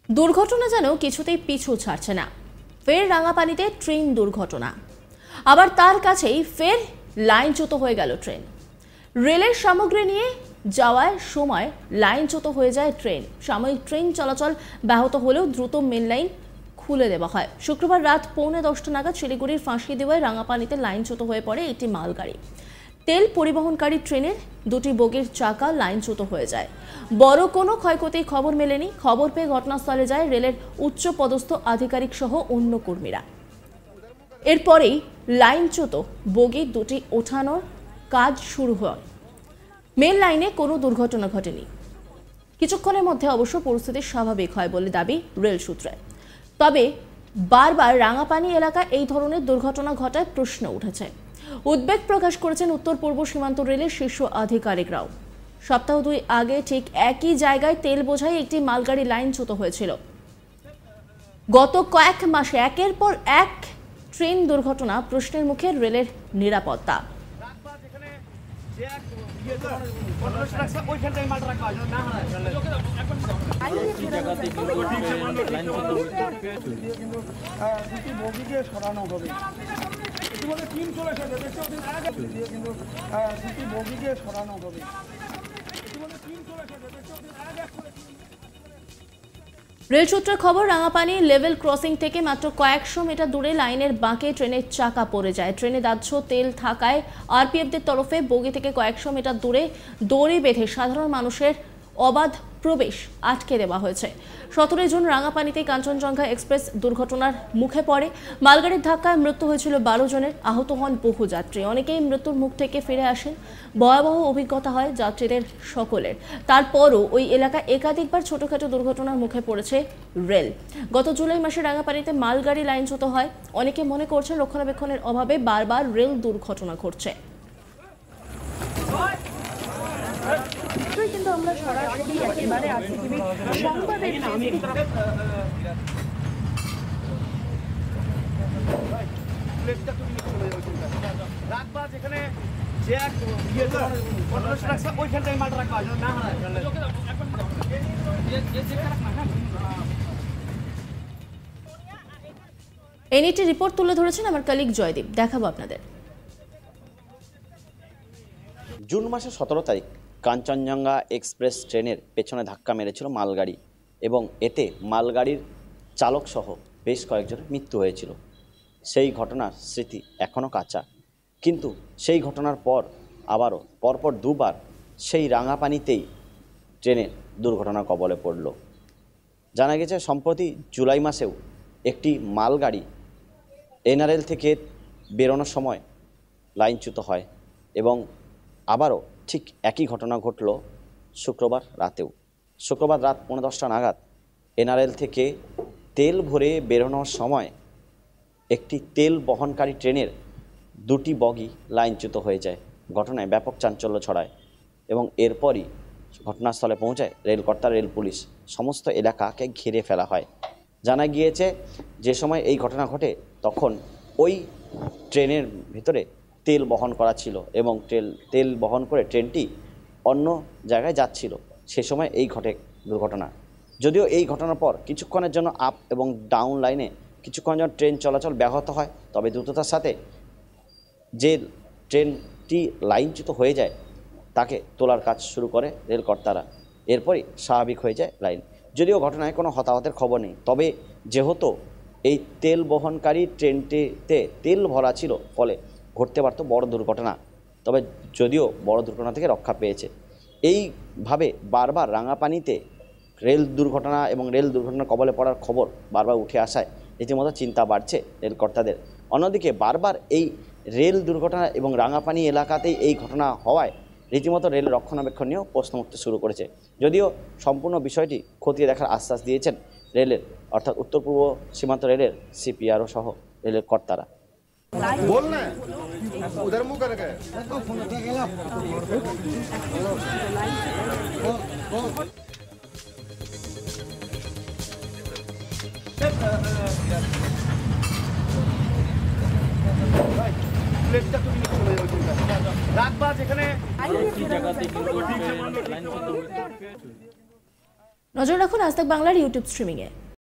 দুর্ঘটনা যেন কিছুতেই পিছু ছাড়ছে না। ফের রাঙাপানিতে ট্রেন দুর্ঘটনা, আবার তার কাছেই ফের লাইনচ্যুত হয়ে গেল ট্রেন। রেলের সামগ্রী নিয়ে যাওয়ার সময় লাইনচ্যুত হয়ে যায় ট্রেন। সাময়িক ট্রেন চলাচল ব্যাহত হলেও দ্রুত মেন লাইন খুলে দেওয়া হয়। শুক্রবার রাত 9:45 নাগাদ শিলিগুড়ির ফাঁসি দেওয়ায় রাঙাপানিতে লাইনচ্যুত হয়ে পড়ে একটি মালগাড়ি। তেল পরিবহনকারী ট্রেনের দুটি বগির চাকা লাইনচ্যুত হয়ে যায়। বড় কোনো ক্ষয়ক্ষতির খবর মেলেনি। খবর পেয়ে ঘটনাস্থলে যায় রেলের উচ্চ পদস্থ আধিকারিক সহ অন্য কর্মীরা। এরপরেই লাইনচ্যুত বগি দুটি ওঠানোর কাজ শুরু হয়। মেন লাইনে কোনো দুর্ঘটনা ঘটেনি। কিছুক্ষণের মধ্যে অবশ্য পরিস্থিতি স্বাভাবিক হয় বলে দাবি রেল সূত্রে। তবে বারবার রাঙাপানি এলাকায় এই ধরনের দুর্ঘটনা ঘটায় প্রশ্ন উঠেছে। উদ্বেগ প্রকাশ করেছেন উত্তর পূর্ব সীমান্ত রেলের শীর্ষ আধিকারিকরাও। সপ্তাহ 2 আগে ঠিক একই জায়গায় তেল বোঝাই একটি মালগাড়ি লাইনচ্যুত হয়েছিল। গত কয়েক মাসে একের পর এক ট্রেন দুর্ঘটনা, প্রশ্নের মুখে রেলের নিরাপত্তা। রেল সূত্রের খবর, রাঙাপানি লেভেল ক্রসিং থেকে মাত্র কয়েকশো মিটার দূরে লাইনের বাঁকে ট্রেনের চাকা পড়ে যায়। ট্রেনে দাহ্য তেল থাকায় আরপিএফদের তরফে বগি থেকে কয়েকশো মিটার দূরে দড়ি বেঁধে সাধারণ মানুষের অবাধ প্রবেশ আটকে দেওয়া হয়েছে। 17 জুন রাঙাপানিতে কাঞ্চনজঙ্ঘা এক্সপ্রেস দুর্ঘটনার মুখে পড়ে। মালগাড়ির ধাক্কায় মৃত্যু হয়েছিল 12 জনের, আহত হন বহু যাত্রী। অনেকেই মৃত্যুর মুখ থেকে ফিরে আসেন। ভয়াবহ অভিজ্ঞতা হয় যাত্রীদের সকলের। তারপরও ওই এলাকায় একাধিকবার ছোটখাটো দুর্ঘটনার মুখে পড়েছে রেল। গত জুলাই মাসে রাঙাপানিতে মালগাড়ি লাইনচ্যুত হয়। অনেকে মনে করছেন রক্ষণাবেক্ষণের অভাবে বারবার রেল দুর্ঘটনা ঘটছে। কিন্তু আমরা সরাসরি একেবারে আরসিটিভি সংবাদের এনইটি রিপোর্ট তুলে ধরেছেন আমার কলিগ জয়দীপ। দেখাবো আপনাদের। জুন মাসের 17 তারিখ কাঞ্চনজঙ্ঘা এক্সপ্রেস ট্রেনের পেছনে ধাক্কা মেরেছিল মালগাড়ি এবং এতে মালগাড়ির চালক সহ বেশ কয়েকজনের মৃত্যু হয়েছিল। সেই ঘটনার স্মৃতি এখনও কাঁচা, কিন্তু সেই ঘটনার পর আবারও পরপর দুবার সেই রাঙাপানিতেই ট্রেনের দুর্ঘটনার কবলে পড়ল। জানা গেছে সম্প্রতি জুলাই মাসেও একটি মালগাড়ি এনআরএল থেকে বেরোনোর সময় লাইনচ্যুত হয় এবং আবারও ঠিক একই ঘটনা ঘটল শুক্রবার রাতেও। শুক্রবার রাত 9:10 নাগাদ এনআরএল থেকে তেল ভরে বেরোনোর সময় একটি তেল বহনকারী ট্রেনের দুটি বগি লাইনচ্যুত হয়ে যায়। ঘটনায় ব্যাপক চাঞ্চল্য ছড়ায় এবং এরপরই ঘটনাস্থলে পৌঁছায় রেলকর্তা, রেল পুলিশ। সমস্ত এলাকাকে ঘিরে ফেলা হয়। জানা গিয়েছে যে সময় এই ঘটনা ঘটে তখন ওই ট্রেনের ভিতরে তেল বহন করা ছিল এবং তেল বহন করে ট্রেনটি অন্য জায়গায় যাচ্ছিল। সে সময় এই ঘটে দুর্ঘটনা। যদিও এই ঘটনার পর কিছুক্ষণের জন্য আপ এবং ডাউন লাইনে কিছুক্ষণের জন্য ট্রেন চলাচল ব্যাহত হয়, তবে দ্রুততার সাথে যে ট্রেনটি লাইনচ্যুত হয়ে যায় তাকে তোলার কাজ শুরু করে রেলকর্তারা। এরপরই স্বাভাবিক হয়ে যায় লাইন। যদিও ঘটনায় কোনো হতাহতের খবর নেই, তবে যেহেতু এই তেল বহনকারী ট্রেনটিতে তেল ভরা ছিল ফলে ঘটতে পারত বড় দুর্ঘটনা। তবে যদিও বড় দুর্ঘটনা থেকে রক্ষা পেয়েছে। এইভাবে বারবার রাঙাপানিতে রেল দুর্ঘটনা এবং রেল দুর্ঘটনার কবলে পড়ার খবর বারবার উঠে আসায় রীতিমতো চিন্তা বাড়ছে রেলকর্তাদের। অন্যদিকে বারবার এই রেল দুর্ঘটনা এবং রাঙাপানি এলাকাতেই এই ঘটনা হওয়ায় রীতিমতো রেল রক্ষণাবেক্ষণ নিয়েও প্রশ্ন উঠতে শুরু করেছে। যদিও সম্পূর্ণ বিষয়টি খতিয়ে দেখার আশ্বাস দিয়েছেন রেলের অর্থাৎ উত্তর পূর্ব সীমান্ত রেলের সিপিআরও সহ রেলের কর্তারা। बोलना है उधर मुंह करके রাতবাজ এখানে নজর রাখুন আজ তাক বাংলার ইউটিউব স্ট্রিমিংয়ে।